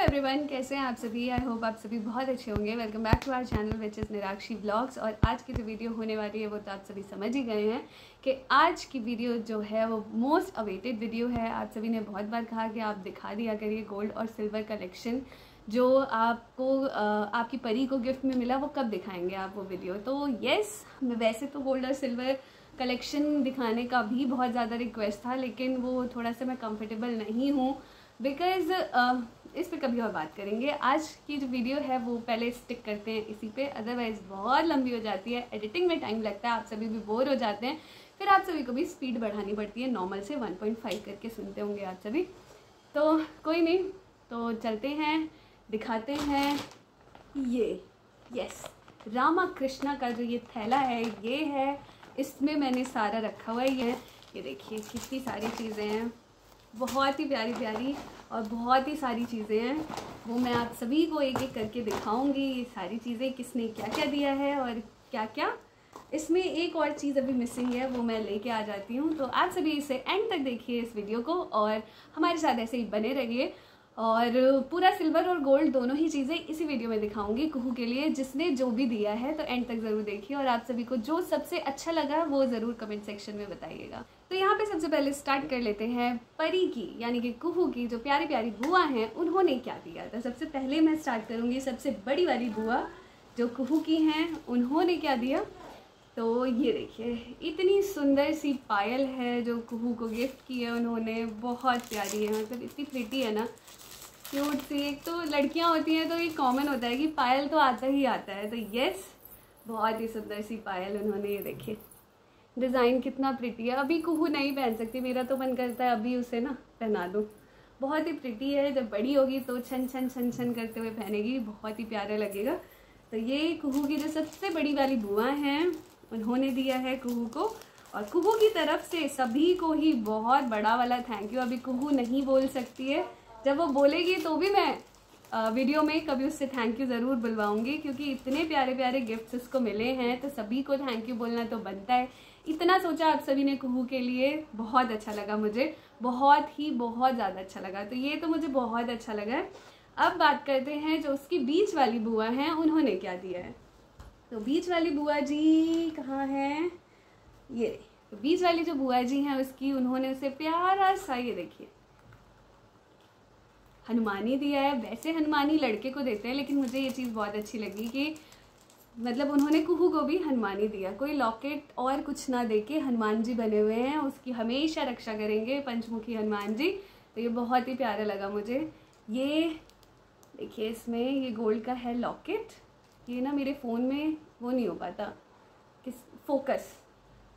Everyone, कैसे हैं आप सभी। आई होप आप सभी बहुत अच्छे होंगे। Welcome back to our channel which is Nirakshi blogs. और आज की जो वीडियो होने वाली है वो तो आप सभी समझ ही गए हैं कि आज की वीडियो जो है वो मोस्ट अवेटेड वीडियो है। आप सभी ने बहुत बार कहा कि आप दिखा दिया करिए गोल्ड और सिल्वर कलेक्शन जो आपको आपकी परी को गिफ्ट में मिला, वो कब दिखाएंगे आप वो वीडियो। तो येस, वैसे तो गोल्ड और सिल्वर कलेक्शन दिखाने का भी बहुत ज़्यादा रिक्वेस्ट था, लेकिन वो थोड़ा सा मैं कंफर्टेबल नहीं हूँ बिकॉज़ इस पे कभी और बात करेंगे। आज की जो वीडियो है वो पहले स्टिक करते हैं इसी पे, अदरवाइज़ बहुत लंबी हो जाती है, एडिटिंग में टाइम लगता है, आप सभी भी बोर हो जाते हैं, फिर आप सभी को भी स्पीड बढ़ानी पड़ती है। नॉर्मल से 1.5 करके सुनते होंगे आप सभी, तो कोई नहीं, तो चलते हैं, दिखाते हैं। ये यस, रामा कृष्णा का जो ये थैला है ये है, इसमें मैंने सारा रखा हुआ है। ये देखिए कितनी सारी चीज़ें हैं, बहुत ही प्यारी प्यारी और बहुत ही सारी चीज़ें हैं। वो मैं आप सभी को एक एक करके दिखाऊंगी, ये सारी चीज़ें किसने क्या क्या दिया है और क्या क्या। इसमें एक और चीज़ अभी मिसिंग है, वो मैं लेके आ जाती हूँ। तो आप सभी इसे एंड तक देखिए इस वीडियो को और हमारे साथ ऐसे ही बने रहिए। और पूरा सिल्वर और गोल्ड दोनों ही चीज़ें इसी वीडियो में दिखाऊंगी कुहू के लिए, जिसने जो भी दिया है। तो एंड तक ज़रूर देखिए और आप सभी को जो सबसे अच्छा लगा वो ज़रूर कमेंट सेक्शन में बताइएगा। तो यहाँ पे सबसे पहले स्टार्ट कर लेते हैं परी की, यानी कि कुहू की जो प्यारी प्यारी बुआ हैं, उन्होंने क्या दिया। तो सबसे पहले मैं स्टार्ट करूँगी सबसे बड़ी वाली बुआ जो कुहू की हैं, उन्होंने क्या दिया। तो ये देखिए इतनी सुंदर सी पायल है जो कुहू को गिफ्ट की है उन्होंने, बहुत प्यारी है, मतलब इतनी प्रिटी है ना, क्यूट सी। एक तो लड़कियां होती हैं तो ये कॉमन होता है कि पायल तो आता ही आता है। तो यस, बहुत ही सुंदर सी पायल उन्होंने, ये देखिए डिज़ाइन कितना प्रिटी है। अभी कुहू नहीं पहन सकती, मेरा तो मन करता है अभी उसे ना पहना दूँ, बहुत ही प्रिटी है। जब बड़ी होगी तो छन छन छन छन करते हुए पहनेगी, बहुत ही प्यारा लगेगा। तो ये कुहू की जो सबसे बड़ी वाली बुआ हैं उन्होंने दिया है कुहू को, और कुहू की तरफ से सभी को ही बहुत बड़ा वाला थैंक यू। अभी कुहू नहीं बोल सकती है, जब वो बोलेगी तो भी मैं वीडियो में कभी उससे थैंक यू ज़रूर बुलवाऊंगी, क्योंकि इतने प्यारे प्यारे गिफ्ट्स उसको मिले हैं तो सभी को थैंक यू बोलना तो बनता है। इतना सोचा आप सभी ने कुहू के लिए, बहुत अच्छा लगा मुझे, बहुत ज़्यादा अच्छा लगा। तो ये तो मुझे बहुत अच्छा लगा है। अब बात करते हैं जो उसकी बीच वाली बुआ हैं, उन्होंने क्या दिया है। तो बीच वाली बुआ जी कहाँ हैं, ये तो बीच वाली जो बुआ जी हैं उसकी, उन्होंने उसे प्यारा सा, ये देखिए हनुमानी दिया है। वैसे हनुमानी लड़के को देते हैं, लेकिन मुझे ये चीज़ बहुत अच्छी लगी कि मतलब उन्होंने कुहू को भी हनुमानी दिया, कोई लॉकेट और कुछ ना देके हनुमान जी बने हुए हैं, उसकी हमेशा रक्षा करेंगे पंचमुखी हनुमान जी। तो ये बहुत ही प्यारा लगा मुझे। ये देखिए इसमें ये गोल्ड का है लॉकेट, ये ना मेरे फ़ोन में वो नहीं हो पाता किस फोकस,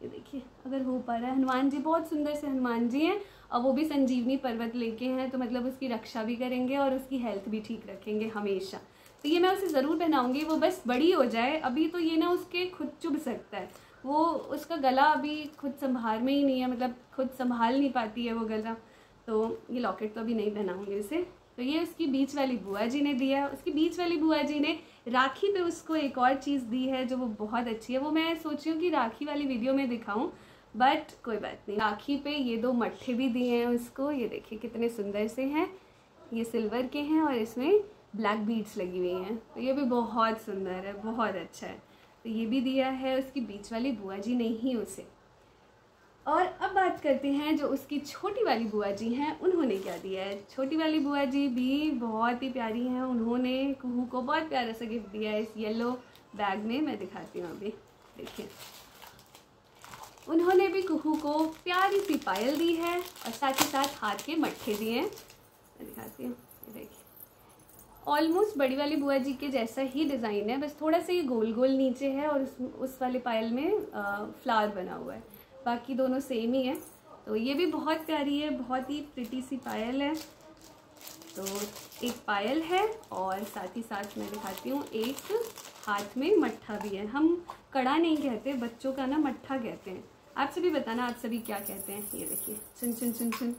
ये देखिए अगर हो पा रहा है। हनुमान जी बहुत सुंदर से हनुमान जी हैं, और वो भी संजीवनी पर्वत लेके हैं, तो मतलब उसकी रक्षा भी करेंगे और उसकी हेल्थ भी ठीक रखेंगे हमेशा। तो ये मैं उसे ज़रूर पहनाऊंगी, वो बस बड़ी हो जाए। अभी तो ये ना उसके खुद चुभ सकता है, वो उसका गला अभी खुद संभाल में ही नहीं है, मतलब खुद संभाल नहीं पाती है वो गला, तो ये लॉकेट तो अभी नहीं पहनाऊंगी इसे। तो ये उसकी बीच वाली बुआ जी ने दिया। उसकी बीच वाली बुआ जी ने राखी पे उसको एक और चीज़ दी है जो वो बहुत अच्छी है, वो मैं सोच रही हूँ कि राखी वाली वीडियो में दिखाऊं, बट कोई बात नहीं। राखी पे ये 2 मट्ठे भी दिए हैं उसको, ये देखिए कितने सुंदर से हैं, ये सिल्वर के हैं और इसमें ब्लैक बीड्स लगी हुई हैं, तो ये भी बहुत सुंदर है, बहुत अच्छा है। तो ये भी दिया है उसकी बीच वाली बुआ जी ने ही उसे। और अब बात करते हैं जो उसकी छोटी वाली बुआ जी हैं, उन्होंने क्या दिया है। छोटी वाली बुआ जी भी बहुत ही प्यारी हैं, उन्होंने कुहू को बहुत प्यारा सा गिफ्ट दिया है इस येलो बैग में, मैं दिखाती हूँ अभी, देखिए उन्होंने भी कुहू को प्यारी सी पायल दी है और साथ ही साथ हाथ के मट्ठे दिए हैं, मैं दिखाती हूँ, ये देखिए ऑलमोस्ट बड़ी वाली बुआ जी के जैसा ही डिज़ाइन है, बस थोड़ा सा ये गोल गोल नीचे है और उस वाले पायल में फ्लावर बना हुआ है, बाकी दोनों सेम ही है। तो ये भी बहुत प्यारी है, बहुत ही प्रिटी सी पायल है। तो एक पायल है और साथ ही साथ मैं दिखाती हूँ एक हाथ में मट्ठा भी है। हम कड़ा नहीं कहते, बच्चों का ना मट्ठा कहते हैं। आप सभी बताना आप सभी क्या कहते हैं। ये देखिए सुन सुन सुन सुन,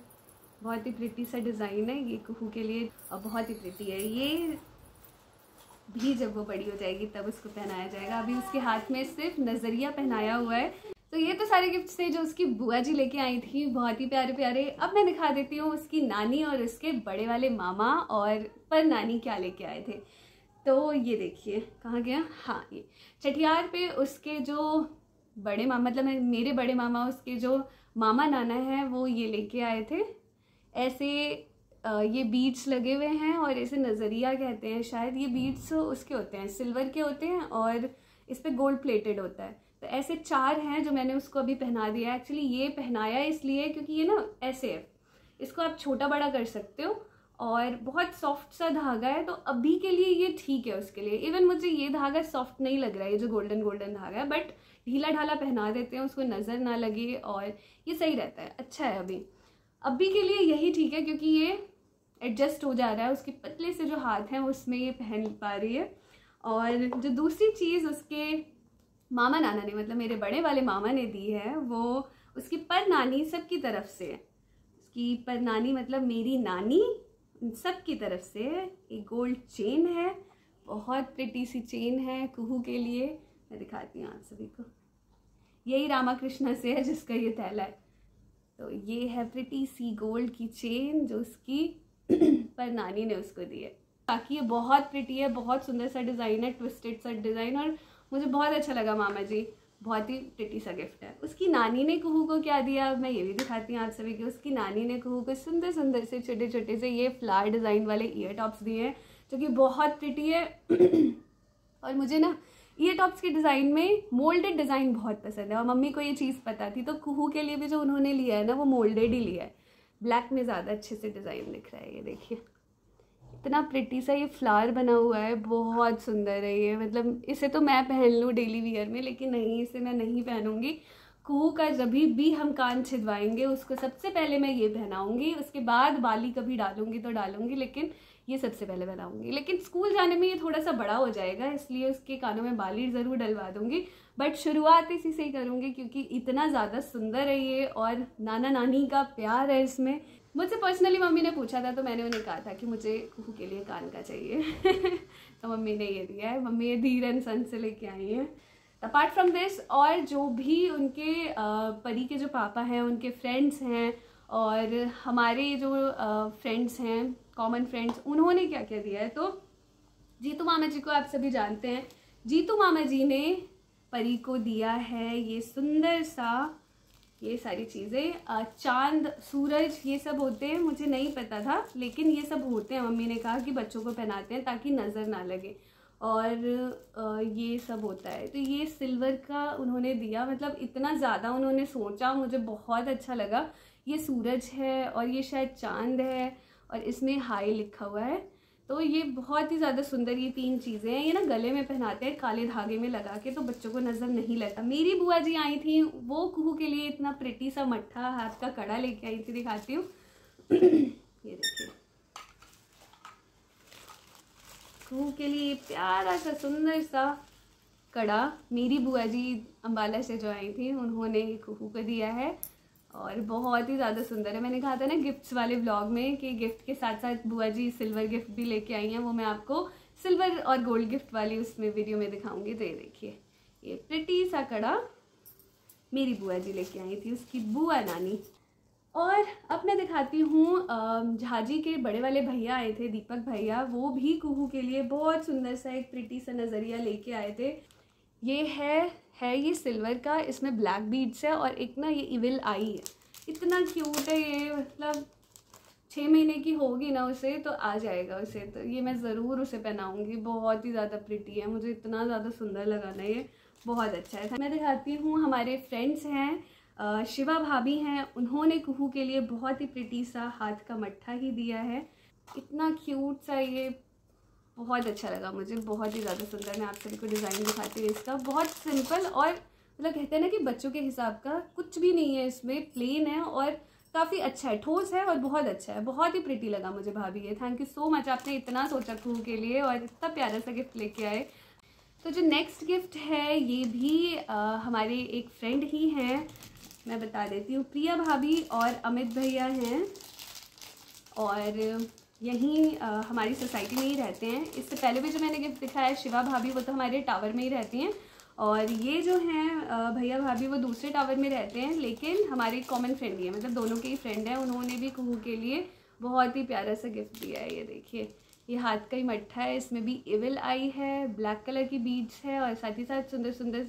बहुत ही प्रिटी सा डिज़ाइन है ये कुहू के लिए और बहुत ही प्रिटी है। ये भी जब वो बड़ी हो जाएगी तब उसको पहनाया जाएगा, अभी उसके हाथ में सिर्फ नज़रिया पहनाया हुआ है, तो ये तो सारे गिफ्ट्स थे जो उसकी बुआ जी लेके आई थी, बहुत ही प्यारे प्यारे। अब मैं दिखा देती हूँ उसकी नानी और उसके बड़े वाले मामा और पर नानी क्या लेके आए थे। तो ये देखिए कहाँ गया, हाँ ये छठियार पे उसके जो बड़े मामा, मतलब मेरे बड़े मामा, उसके जो मामा नाना हैं वो ये लेके आए थे। ऐसे ये बीड्स लगे हुए हैं और इसे नज़रिया कहते हैं शायद। ये बीड्स उसके होते हैं, सिल्वर के होते हैं और इस पर गोल्ड प्लेटेड होता है। तो ऐसे 4 हैं जो मैंने उसको अभी पहना दिया। एक्चुअली ये पहनाया इसलिए क्योंकि ये ना ऐसे है, इसको आप छोटा बड़ा कर सकते हो और बहुत सॉफ्ट सा धागा है, तो अभी के लिए ये ठीक है उसके लिए। इवन मुझे ये धागा सॉफ्ट नहीं लग रहा है, ये जो गोल्डन गोल्डन धागा है, बट ढीला ढाला पहना देते हैं, उसको नज़र ना लगे और ये सही रहता है, अच्छा है। अभी के लिए यही ठीक है क्योंकि ये एडजस्ट हो जा रहा है। उसके पतले से जो हाथ हैं उसमें ये पहन पा रही है। और जो दूसरी चीज़ उसके मामा नाना ने, मतलब मेरे बड़े वाले मामा ने दी है, वो उसकी पर नानी सबकी तरफ से है। उसकी पर नानी मतलब मेरी नानी, सबकी तरफ से एक गोल्ड चेन है, बहुत प्रिटी सी चेन है कुहू के लिए। मैं दिखाती हूँ आप सभी को, यही रामाकृष्णा से है जिसका ये थैला है। तो ये है प्रिटी सी गोल्ड की चेन जो उसकी पर नानी ने उसको दी है। बाकी ये बहुत प्रिटी है, बहुत सुंदर सा डिज़ाइन है, ट्विस्टेड सा डिज़ाइन, और मुझे बहुत अच्छा लगा मामा जी, बहुत ही प्रिटी सा गिफ्ट है। उसकी नानी ने कुहू को क्या दिया मैं ये भी दिखाती हूँ आप सभी को। उसकी नानी ने कुहू को सुंदर सुंदर से छोटे छोटे से ये फ्लावर डिज़ाइन वाले ईयर टॉप्स दिए हैं जो कि बहुत प्रिटी है। और मुझे ना ईयर टॉप्स के डिज़ाइन में मोल्डेड डिज़ाइन बहुत पसंद है और मम्मी को ये चीज़ पता थी, तो कुहू के लिए भी जो उन्होंने लिया है ना वो मोल्डेड ही लिया है। ब्लैक में ज़्यादा अच्छे से डिज़ाइन दिख रहा है। ये देखिए इतना प्रिटी सा ये फ्लावर बना हुआ है, बहुत सुंदर है ये। मतलब इसे तो मैं पहन लूँ डेली वियर में, लेकिन नहीं, इसे मैं नहीं पहनूंगी। कुहू का जब भी हम कान छिदवाएंगे उसको सबसे पहले मैं ये पहनाऊंगी, उसके बाद बाली कभी डालूंगी तो डालूंगी, लेकिन ये सबसे पहले पहनाऊंगी। लेकिन स्कूल जाने में ये थोड़ा सा बड़ा हो जाएगा, इसलिए उसके कानों में बाली ज़रूर डलवा दूंगी, बट शुरुआत इसी से ही करूँगी क्योंकि इतना ज़्यादा सुंदर है ये और नाना नानी का प्यार है इसमें। मुझसे पर्सनली मम्मी ने पूछा था तो मैंने उन्हें कहा था कि मुझे कुहू के लिए कान का चाहिए तो मम्मी ने ये दिया है। मम्मी ये धीर एंड सन से लेके आई हैं। अपार्ट फ्रॉम दिस और जो भी उनके परी के जो पापा हैं उनके फ्रेंड्स हैं और हमारे जो फ्रेंड्स हैं, कॉमन फ्रेंड्स, उन्होंने क्या क्या दिया है। तो जीतू मामा जी को आप सभी जानते हैं। जीतू मामा जी ने परी को दिया है ये सुंदर सा, ये सारी चीज़ें, चांद, सूरज, ये सब होते हैं, मुझे नहीं पता था लेकिन ये सब होते हैं। मम्मी ने कहा कि बच्चों को पहनाते हैं ताकि नज़र ना लगे, और ये सब होता है। तो ये सिल्वर का उन्होंने दिया, मतलब इतना ज़्यादा उन्होंने सोचा, मुझे बहुत अच्छा लगा। ये सूरज है और ये शायद चांद है और इसमें हाई लिखा हुआ है। तो ये बहुत ही ज़्यादा सुंदर ये 3 चीज़ें हैं। ये ना गले में पहनाते हैं काले धागे में लगा के, तो बच्चों को नज़र नहीं लगता। मेरी बुआ जी आई थी, वो कुहू के लिए इतना प्रिटी सा मट्ठा हाथ का कड़ा लेके आई थी, दिखाती हूँ ये देखिए कुहू के लिए प्यारा सा सुंदर सा कड़ा मेरी बुआ जी अम्बाला से जो आई थी उन्होंने कुहू को दिया है और बहुत ही ज़्यादा सुंदर है। मैंने कहा था ना गिफ्ट्स वाले व्लॉग में कि गिफ्ट के साथ साथ बुआ जी सिल्वर गिफ्ट भी लेके आई हैं, वो मैं आपको सिल्वर और गोल्ड गिफ्ट वाली उसमें वीडियो में दिखाऊंगी। तो ये देखिए ये प्रिटी सा कड़ा मेरी बुआ जी लेके आई थी, उसकी बुआ नानी। और अब मैं दिखाती हूँ झाजी के बड़े वाले भैया आए थे, दीपक भैया, वो भी कुहू के लिए बहुत सुंदर सा एक प्रिटी सा नज़रिया लेके आए थे। ये है ये सिल्वर का, इसमें ब्लैक बीड्स है और एक ना ये इविल आई है। इतना क्यूट है ये, मतलब 6 महीने की होगी ना उसे तो आ जाएगा उसे, तो ये मैं ज़रूर उसे पहनाऊँगी। बहुत ही ज़्यादा प्रिटी है, मुझे इतना ज़्यादा सुंदर लगा ना ये, बहुत अच्छा है। मैं दिखाती हूँ हमारे फ्रेंड्स हैं, शिवा भाभी हैं, उन्होंने कुहू के लिए बहुत ही प्रिटी सा हाथ का मट्ठा ही दिया है। इतना क्यूट सा ये, बहुत अच्छा लगा मुझे, बहुत ही ज़्यादा सुंदर। मैं आप सभी को डिज़ाइन दिखाती हूँ इसका, बहुत सिंपल और मतलब कहते हैं ना कि बच्चों के हिसाब का कुछ भी नहीं है इसमें, प्लेन है और काफ़ी अच्छा है, ठोस है और बहुत अच्छा है। बहुत ही प्रिटी लगा मुझे भाभी ये। थैंक यू सो मच, आपने इतना सोचा कुहू के लिए और इतना प्यारा सा गिफ्ट लेके आए। तो जो नेक्स्ट गिफ्ट है ये भी हमारे एक फ्रेंड ही हैं, मैं बता देती हूँ, प्रिया भाभी और अमित भैया हैं और यहीं हमारी सोसाइटी में ही रहते हैं। इससे पहले भी जो मैंने गिफ्ट दिखाया है शिवा भाभी, वो तो हमारे टावर में ही रहती हैं और ये जो हैं भैया भाभी वो दूसरे टावर में रहते हैं, लेकिन हमारे कॉमन फ्रेंड ही है, मतलब दोनों के ही फ्रेंड हैं। उन्होंने भी कुहू के लिए बहुत ही प्यारा सा गिफ्ट दिया है। ये देखिए, ये हाथ का ही मट्ठा है, इसमें भी एविल आई है, ब्लैक कलर की बीड्स है और साथ ही साथ सुंदर सुंदर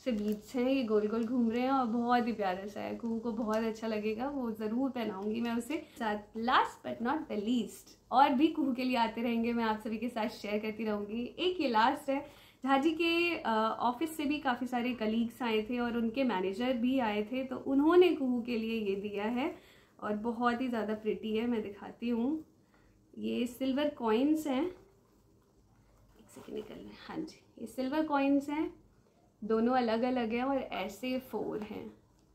से बीड्स हैं। ये गोल गोल घूम रहे हैं और बहुत ही प्यारा सा है। कुहू को बहुत अच्छा लगेगा, वो ज़रूर पहनाऊंगी मैं उसे। साथ last but not the least, और भी कुहू के लिए आते रहेंगे, मैं आप सभी के साथ शेयर करती रहूँगी। एक ये लास्ट है, झाजी के ऑफिस से भी काफ़ी सारे कलीग्स आए थे और उनके मैनेजर भी आए थे, तो उन्होंने कुहू के लिए ये दिया है और बहुत ही ज़्यादा प्रिटी है। मैं दिखाती हूँ, ये सिल्वर कॉइन्स हैं, एक सेकेंड निकल रहे हैं, हाँ जी, ये सिल्वर कॉइन्स हैं, दोनों अलग अलग हैं और ऐसे 4 हैं।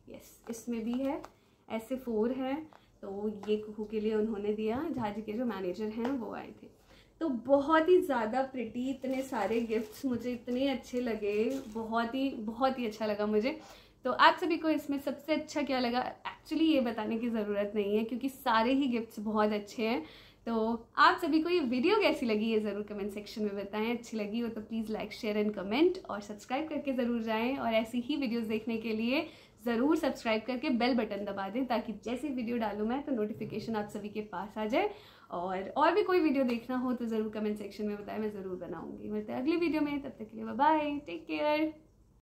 यस, इसमें भी है, ऐसे 4 हैं। तो ये कुहू के लिए उन्होंने दिया, झाजी के जो मैनेजर हैं वो आए थे। तो बहुत ही ज़्यादा प्रिटी, इतने सारे गिफ्ट्स मुझे इतने अच्छे लगे, बहुत ही अच्छा लगा मुझे। तो आप सभी को इसमें सबसे अच्छा क्या लगा, एक्चुअली ये बताने की ज़रूरत नहीं है क्योंकि सारे ही गिफ्ट्स बहुत अच्छे हैं। तो आप सभी को ये वीडियो कैसी लगी ये ज़रूर कमेंट सेक्शन में बताएं। अच्छी लगी हो तो please like, share and comment, और सब्सक्राइब करके ज़रूर जाएं। और ऐसी ही वीडियोस देखने के लिए ज़रूर सब्सक्राइब करके बेल बटन दबा दें, ताकि जैसे वीडियो डालूँ मैं तो नोटिफिकेशन आप सभी के पास आ जाए। और भी कोई वीडियो देखना हो तो ज़रूर कमेंट सेक्शन में बताएं, मैं ज़रूर बनाऊँगी। मिलते हैं अगली वीडियो में, तब तक के लिए बाय बाय, टेक केयर।